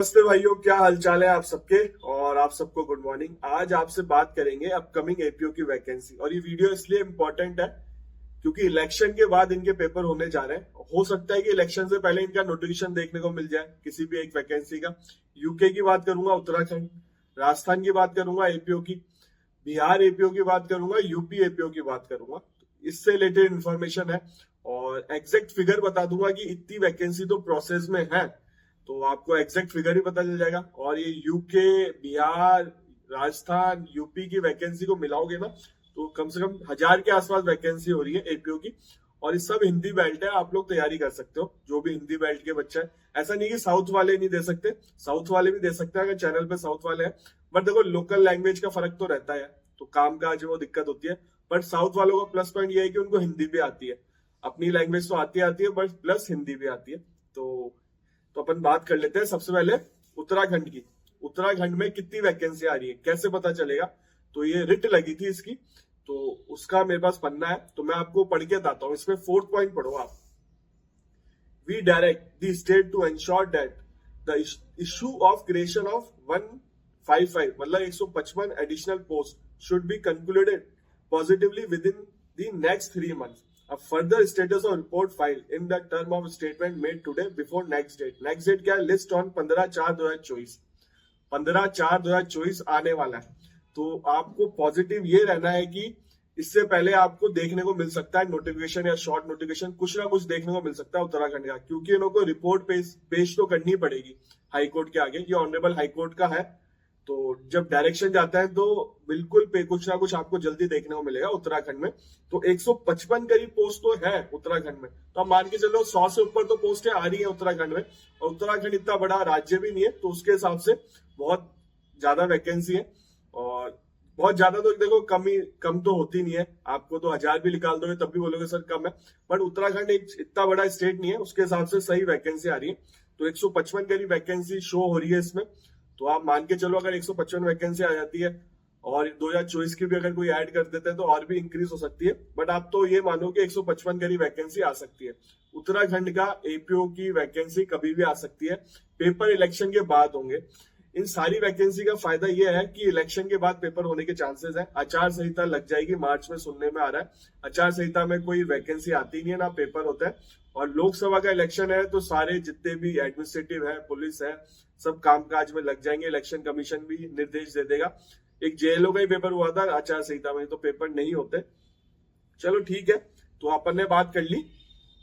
नमस्ते भाइयों, क्या हालचाल है आप सबके। और आप सबको गुड मॉर्निंग। आज आपसे बात करेंगे अपकमिंग एपीओ की वैकेंसी। और ये वीडियो इसलिए इंपॉर्टेंट है क्योंकि इलेक्शन के बाद इनके पेपर होने जा रहे हैं। हो सकता है कि इलेक्शन से पहले इनका नोटिफिकेशन देखने को मिल जाए किसी भी एक वैकेंसी का। यूके की बात करूंगा, उत्तराखंड, राजस्थान की बात करूंगा एपीओ की, बिहार एपीओ की बात करूंगा, यूपी एपीओ की बात करूंगा। इससे रिलेटेड इन्फॉर्मेशन है और एग्जैक्ट फिगर बता दूंगा कि इतनी वैकेंसी तो प्रोसेस में है, तो आपको एग्जैक्ट फिगर ही पता चल जाएगा। और ये यूके, बिहार, राजस्थान, यूपी की वैकेंसी को मिलाओगे ना तो कम से कम 1000 के आसपास वैकेंसी हो रही है एपीओ की। और ये सब हिंदी बेल्ट है, आप लोग तैयारी कर सकते हो जो भी हिंदी बेल्ट के बच्चे हैं। ऐसा नहीं कि साउथ वाले नहीं दे सकते, साउथ वाले भी दे सकते हैं अगर चैनल पे साउथ वाले हैं। बट देखो, लोकल लैंग्वेज का फर्क तो रहता है, तो काम काज में वो दिक्कत होती है। बट साउथ वालों का प्लस पॉइंट ये है कि उनको हिंदी भी आती है। अपनी लैंग्वेज तो आती आती है, बट प्लस हिंदी भी आती है। तो अपन बात कर लेते हैं सबसे पहले उत्तराखंड की। उत्तराखंड में कितनी वैकेंसी आ रही है, कैसे पता चलेगा। तो ये रिट लगी थी इसकी, तो उसका मेरे पास पन्ना है, तो मैं आपको पढ़ के बताता हूँ। इसमें 4th पॉइंट पढ़ो आप। We direct the state to ensure that the issue of creation of 155 मतलब 155 additional post should be concluded positively within the next 3 months. A further status of report filed in the term of statement made today before next date. Next date क्या है? List on 15/4/2024। 15/4/2024 आने वाला है। तो आपको positive ये रहना है कि इससे पहले आपको देखने को मिल सकता है नोटिफिकेशन या शॉर्ट नोटिफिकेशन, कुछ ना कुछ देखने को मिल सकता है उत्तराखंड का, क्योंकि इनको रिपोर्ट पेश तो करनी पड़ेगी हाईकोर्ट के आगे। ये ऑनरेबल हाईकोर्ट का है, तो जब डायरेक्शन जाता है तो बिल्कुल कुछ ना कुछ आपको जल्दी देखने को मिलेगा उत्तराखंड में। तो 155 करीब पोस्ट तो है उत्तराखंड में, तो आप मान के चलो 100 से ऊपर तो पोस्टें आ रही है उत्तराखंड में। और उत्तराखंड इतना बड़ा राज्य भी नहीं है, तो उसके हिसाब से बहुत ज्यादा वैकेंसी है। और बहुत ज्यादा तो देखो कम तो होती नहीं है। आपको तो 1000 भी निकाल दोगे तब भी बोलोगे सर कम है। बट उत्तराखंड एक इतना बड़ा स्टेट नहीं है, उसके हिसाब से सही वैकेंसी आ रही है। तो 155 करीब वैकेंसी शो हो रही है इसमें। तो आप मान के चलो अगर 155 वैकेंसी आ जाती है और 2024 की भी अगर कोई ऐड कर देते हैं तो और भी इंक्रीज हो सकती है। बट आप तो ये मानो कि 155 करीब वैकेंसी आ सकती है। उत्तराखंड का एपीओ की वैकेंसी कभी भी आ सकती है, पेपर इलेक्शन के बाद होंगे। इन सारी वैकेंसी का फायदा यह है कि इलेक्शन के बाद पेपर होने के चांसेस है। आचार संहिता लग जाएगी, मार्च में सुनने में आ रहा है। आचार संहिता में कोई वैकेंसी आती नहीं है, ना पेपर होता है। और लोकसभा का इलेक्शन है तो सारे जितने भी एडमिनिस्ट्रेटिव है, पुलिस है, सब कामकाज में लग जाएंगे। इलेक्शन कमीशन भी निर्देश दे देगा। एक जेएलओ का ही पेपर हुआ था आचार संहिता में, तो पेपर नहीं होते। चलो ठीक है, तो अपन ने बात कर ली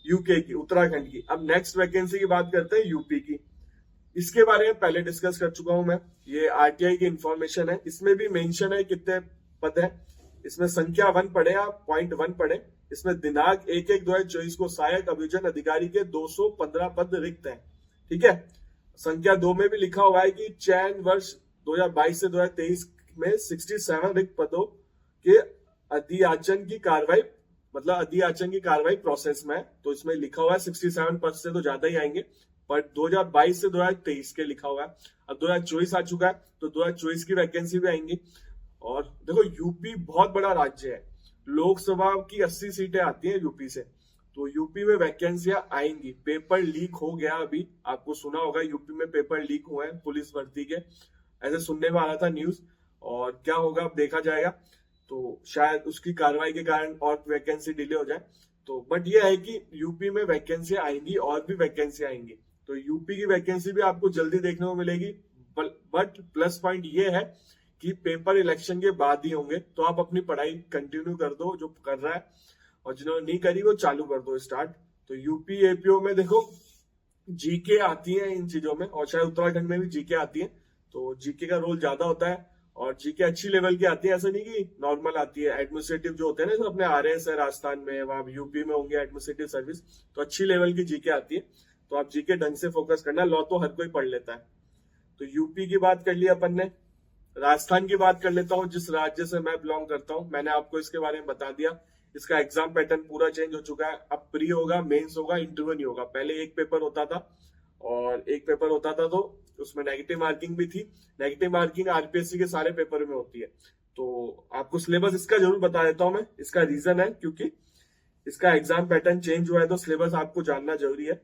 यूके की, उत्तराखंड की। अब नेक्स्ट वैकेंसी की बात करते हैं यूपी की। इसके बारे में पहले डिस्कस कर चुका हूं मैं। ये आरटीआई की इंफॉर्मेशन है, इसमें भी मेंशन है कितने पद है। इसमें संख्या 1 पढ़े आप, .1 पढ़े। इसमें दिनांक 1/1/2024 को सहायक अभियोजन अधिकारी के 215 पद रिक्त हैं। ठीक है। संख्या 2 में भी लिखा हुआ है कि चयन वर्ष 2022 से 2023 में 67 रिक्त पदों के अधियाचन की कार्रवाई, मतलब अधियाचन की कार्रवाई प्रोसेस में है। तो इसमें लिखा हुआ है 67 पद से तो ज्यादा ही आएंगे, पर 2022 से 2023 के लिखा हुआ है। अब 2024 आ चुका है, तो 2024 की वैकेंसी भी आएंगी। और देखो, यूपी बहुत बड़ा राज्य है, लोकसभा की 80 सीटें आती हैं यूपी से, तो यूपी में वैकेंसियां आएंगी। पेपर लीक हो गया, अभी आपको सुना होगा यूपी में पेपर लीक हुए हैं पुलिस भर्ती के, ऐसे सुनने में आ रहा था न्यूज। और क्या होगा अब देखा जाएगा, तो शायद उसकी कार्रवाई के कारण और वैकेंसी डिले हो जाए। तो बट ये है कि यूपी में वैकेंसी आएंगी, और भी वैकेंसी आएंगी। तो यूपी की वैकेंसी भी आपको जल्दी देखने को मिलेगी। बट प्लस पॉइंट ये है कि पेपर इलेक्शन के बाद ही होंगे, तो आप अपनी पढ़ाई कंटिन्यू कर दो जो कर रहा है, और जिन्होंने नहीं करी वो चालू कर दो स्टार्ट। तो यूपी एपीओ में देखो जीके आती है इन चीजों में, और शायद उत्तराखंड में भी जीके आती है। तो जीके का रोल ज्यादा होता है, और जीके अच्छी लेवल की आती है, ऐसा नहीं कि नॉर्मल आती है। एडमिनिस्ट्रेटिव जो होते हैं ना, तो अपने आरएस है राजस्थान में, वहां यूपी में होंगे एडमिनिस्ट्रेटिव सर्विस, तो अच्छी लेवल की जीके आती है। तो आप जीके ढंग से फोकस करना, लॉ तो हर कोई पढ़ लेता है। तो यूपी की बात कर ली अपन ने। राजस्थान की बात कर लेता हूँ, जिस राज्य से मैं बिलोंग करता हूँ। मैंने आपको इसके बारे में बता दिया। इसका एग्जाम पैटर्न पूरा चेंज हो चुका है। अब प्री होगा, मेंस होगा, इंटरव्यू नहीं होगा। पहले एक पेपर होता था, और एक पेपर होता था तो उसमें नेगेटिव मार्किंग भी थी। नेगेटिव मार्किंग आरपीएससी के सारे पेपर में होती है। तो आपको सिलेबस इसका जरूर बता देता हूं मैं। इसका रीजन है क्योंकि इसका एग्जाम पैटर्न चेंज हुआ है, तो सिलेबस आपको जानना जरूरी है।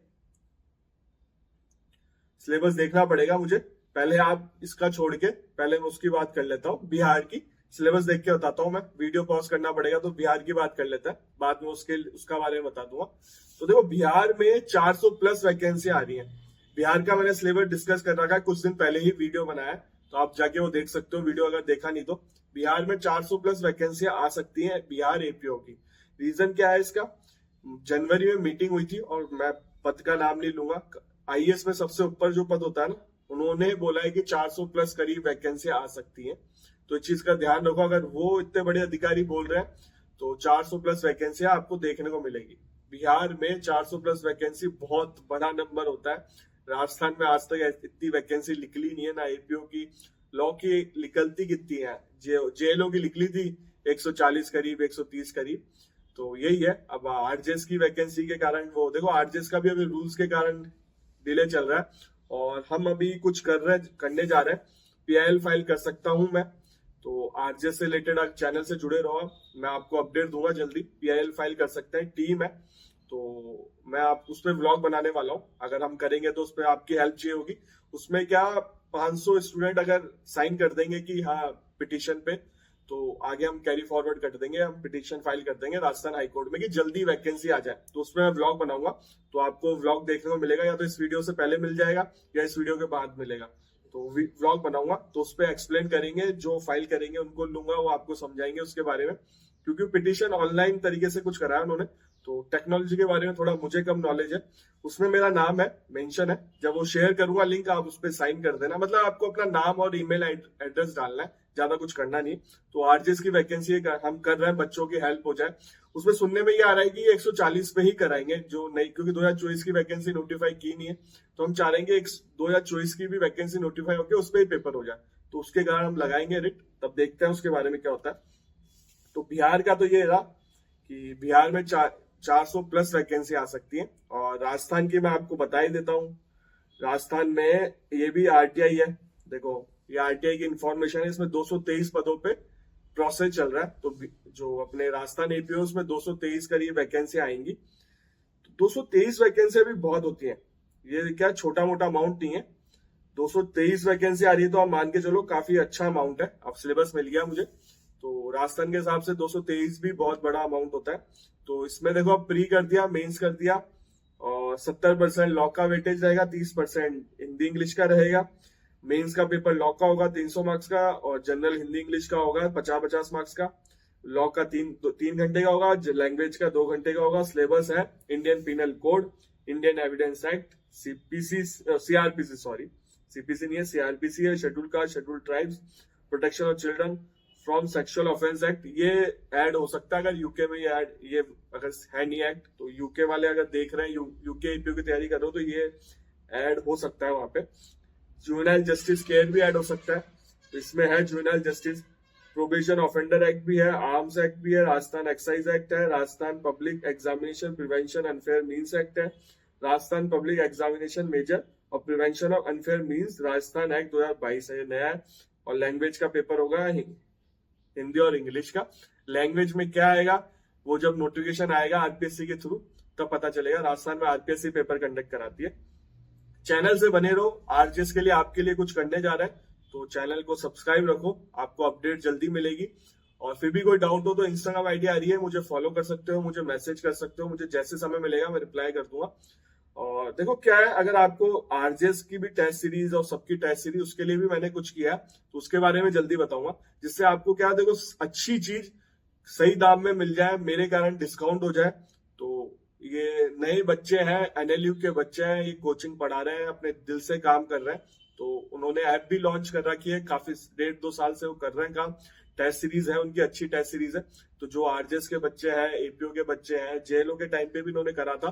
सिलेबस देखना पड़ेगा मुझे। पहले आप इसका छोड़ के पहले मैं उसकी बात कर लेता हूँ, बिहार की सिलेबस देख के बताता हूँ मैं। वीडियो पॉज करना पड़ेगा तो बिहार की बात कर लेता है, बाद में उसका बारे में बता दूंगा। तो देखो बिहार में 400 प्लस वैकेंसी आ रही है। बिहार का मैंने सिलेबस डिस्कस कर रखा है, कुछ दिन पहले ही वीडियो बनाया है, तो आप जाके वो देख सकते हो वीडियो अगर देखा नहीं तो। बिहार में 400 प्लस वैकेंसी आ सकती है बिहार एपीओ की। रीजन क्या है इसका? जनवरी में मीटिंग हुई थी और मैं पद का नाम नहीं लूंगा, आईएएस में सबसे ऊपर जो पद होता है ना, उन्होंने बोला है कि 400 प्लस करीब वैकेंसी आ सकती है। तो इस चीज का ध्यान रखो, अगर वो इतने बड़े अधिकारी बोल रहे हैं तो 400 प्लस वैकेंसी आपको देखने को मिलेगी। बिहार में 400 प्लस वैकेंसी बहुत बड़ा नंबर होता है। राजस्थान में आज तक इतनी वैकेंसी निकली नहीं है ना एपीओ की। लॉ की निकलती कितनी है, जेएलओ की निकली थी 140 करीब, 130 करीब। तो यही है। अब आरजेएस की वैकेंसी के कारण, वो देखो आरजेएस का भी अभी रूल्स के कारण डिले चल रहा है और हम अभी कुछ करने जा रहे हैं। पीआईएल फाइल कर सकता हूं मैं, तो आरजेएस से रिलेटेड चैनल से जुड़े रहो, मैं आपको अपडेट दूंगा जल्दी। पीआईएल फाइल कर सकते हैं, टीम है, तो मैं आप उस पर व्लॉग बनाने वाला हूँ। अगर हम करेंगे तो उस पर आपकी हेल्प चाहिए होगी। उसमें क्या 500 स्टूडेंट अगर साइन कर देंगे कि हाँ पिटीशन पे, तो आगे हम कैरी फॉरवर्ड कर देंगे, हम पिटीशन फाइल कर देंगे राजस्थान हाईकोर्ट में कि जल्दी वैकेंसी आ जाए। तो उसमें मैं व्लॉग बनाऊंगा, तो आपको व्लॉग देखने को मिलेगा, या तो इस वीडियो से पहले मिल जाएगा या इस वीडियो के बाद मिलेगा। तो व्लॉग बनाऊंगा तो उस पर एक्सप्लेन करेंगे, जो फाइल करेंगे उनको लूंगा, वो आपको समझाएंगे उसके बारे में। क्योंकि पिटीशन ऑनलाइन तरीके से कुछ कराया उन्होंने, तो टेक्नोलॉजी के बारे में थोड़ा मुझे कम नॉलेज है। उसमें मेरा नाम है, मेंशन है, जब वो शेयर करूंगा लिंक, आप उस पर साइन कर देना। मतलब आपको अपना नाम और ईमेल एड्रेस डालना है, ज्यादा कुछ करना नहीं। तो आरजेएस की वैकेंसी हम कर रहे हैं, बच्चों की हेल्प हो जाए। उसमें सुनने में ये आ रहा है कि 140 पे ही कराएंगे जो नहीं, क्योंकि 2024 की वैकेंसी नोटिफाई की नहीं है। तो हम चाह रहे हैं कि 2024 की भी वैकेंसी नोटिफाई होकर उस पर ही पेपर हो जाए, तो उसके कारण हम लगाएंगे रिट। तब देखते हैं उसके बारे में क्या होता है। तो बिहार का तो ये रहा कि बिहार में 400 प्लस वैकेंसी आ सकती है। और राजस्थान की मैं आपको बता ही देता हूँ, राजस्थान में ये भी आरटीआई है। देखो ये आरटीआई की इंफॉर्मेशन है, इसमें 223 पदों पे प्रोसेस चल रहा है। तो जो अपने राजस्थान एपीओ में 223 करीब वैकेंसी आएंगी। तो 223 वैकेंसी भी बहुत होती है, ये क्या छोटा मोटा अमाउंट नहीं है। 223 वैकेंसी आ रही है तो आप मान के चलो काफी अच्छा अमाउंट है। अब सिलेबस मिल गया मुझे, तो राजस्थान के हिसाब से 223 भी बहुत बड़ा अमाउंट होता है। तो इसमें देखो अब प्री कर दिया, मेंस कर दिया, और 70% लॉ का वेटेज रहेगा, 30% हिंदी इंग्लिश का रहेगा। मेंस का पेपर लॉ का होगा 300 मार्क्स का, और जनरल हिंदी इंग्लिश का होगा 50-50 मार्क्स का। लॉ का 3 घंटे का होगा, लैंग्वेज का 2 घंटे का होगा। सिलेबस है Indian penal code, Indian evidence act, CrPC, sorry CPC नहीं है, सीआरपीसी है, schedule caste, schedule tribes, protection of children from sexual offence act. ये ऐड हो सकता है अगर यूके में ये अगर है नहीं एक्ट, तो यूके वाले अगर देख रहे हैं, यूके एपीओ की तैयारी कर रहे हो, तो ये ऐड हो सकता है वहां पे। जुवेनाइल जस्टिस केयर भी ऐड हो सकता है, तो इसमें है juvenile justice. Probation offender act भी है, आर्म्स एक्ट भी है, राजस्थान एक्साइज एक्ट है, Rajasthan public examination prevention unfair means act है, राजस्थान पब्लिक एग्जामिनेशन मेजर और prevention of unfair means Rajasthan act 2022 है, ये नया है। और लैंग्वेज का पेपर होगा हिंदी और इंग्लिश का। लैंग्वेज में क्या आएगा वो जब नोटिफिकेशन आएगा आरपीएससी के थ्रू तब पता चलेगा। राजस्थान में आरपीएससी पेपर कंडक्ट कराती है। चैनल से बने रहो, आरजेएस के लिए आपके लिए कुछ करने जा रहा है, तो चैनल को सब्सक्राइब रखो, आपको अपडेट जल्दी मिलेगी। और फिर भी कोई डाउट हो तो इंस्टाग्राम आईडी आ रही है, मुझे फॉलो कर सकते हो, मुझे मैसेज कर सकते हो, मुझे जैसे समय मिलेगा मैं रिप्लाई कर दूंगा। और देखो क्या है, अगर आपको आरजेएस की भी टेस्ट सीरीज और सबकी टेस्ट सीरीज, उसके लिए भी मैंने कुछ किया, तो उसके बारे में जल्दी बताऊंगा, जिससे आपको क्या देखो अच्छी चीज सही दाम में मिल जाए, मेरे कारण डिस्काउंट हो जाए। तो ये नए बच्चे हैं, एनएलयू के बच्चे हैं, ये कोचिंग पढ़ा रहे हैं, अपने दिल से काम कर रहे हैं। तो उन्होंने ऐप भी लॉन्च कर रखी है, काफी 1.5-2 साल से वो कर रहे हैं काम। टेस्ट सीरीज है उनकी, अच्छी टेस्ट सीरीज है। तो जो आरजेएस के बच्चे हैं, एपीओ के बच्चे हैं, जेएलओ के टाइम पे भी उन्होंने करा था,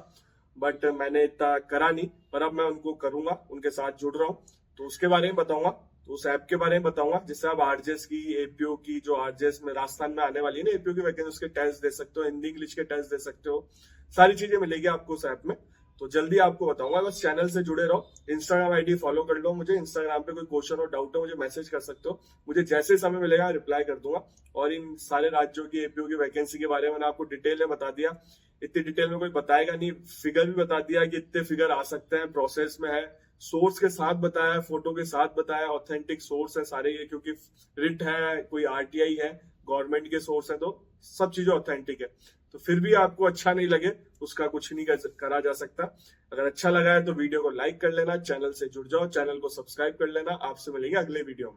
बट मैंने इतना करा नहीं, पर अब मैं उनको करूंगा, उनके साथ जुड़ रहा हूँ, तो उसके बारे में बताऊंगा। तो उस ऐप के बारे में बताऊंगा जिससे आप आरजेएस की, एपीओ की, जो आरजेएस में राजस्थान में आने वाली है ना एपीओ की वैकेंसी, उसके टेस्ट दे सकते हो, हिंदी इंग्लिश के टेस्ट दे सकते हो, सारी चीजें मिलेगी आपको उस ऐप में। तो जल्दी आपको बताऊंगा, बस चैनल से जुड़े रहो। इंस्टाग्राम आईडी फॉलो कर लो, मुझे इंस्टाग्राम पे कोई क्वेश्चन और डाउट है मुझे मैसेज कर सकते हो, मुझे जैसे समय मिलेगा रिप्लाई कर दूंगा। और इन सारे राज्यों की एपीओ की वैकेंसी के बारे में मैंने आपको डिटेल में बता दिया, इतनी डिटेल में कोई बताएगा नहीं, फिगर भी बता दिया कि इतने फिगर आ सकते हैं, प्रोसेस में है, सोर्स के साथ बताया, फोटो के साथ बताया, ऑथेंटिक सोर्स है सारे ये, क्योंकि रिट है, कोई आरटीआई है, गवर्नमेंट के सोर्स है, तो सब चीजें ऑथेंटिक है। तो फिर भी आपको अच्छा नहीं लगे, उसका कुछ नहीं करा जा सकता। अगर अच्छा लगा है तो वीडियो को लाइक कर लेना, चैनल से जुड़ जाओ, चैनल को सब्सक्राइब कर लेना। आपसे मिलेंगे अगले वीडियो में।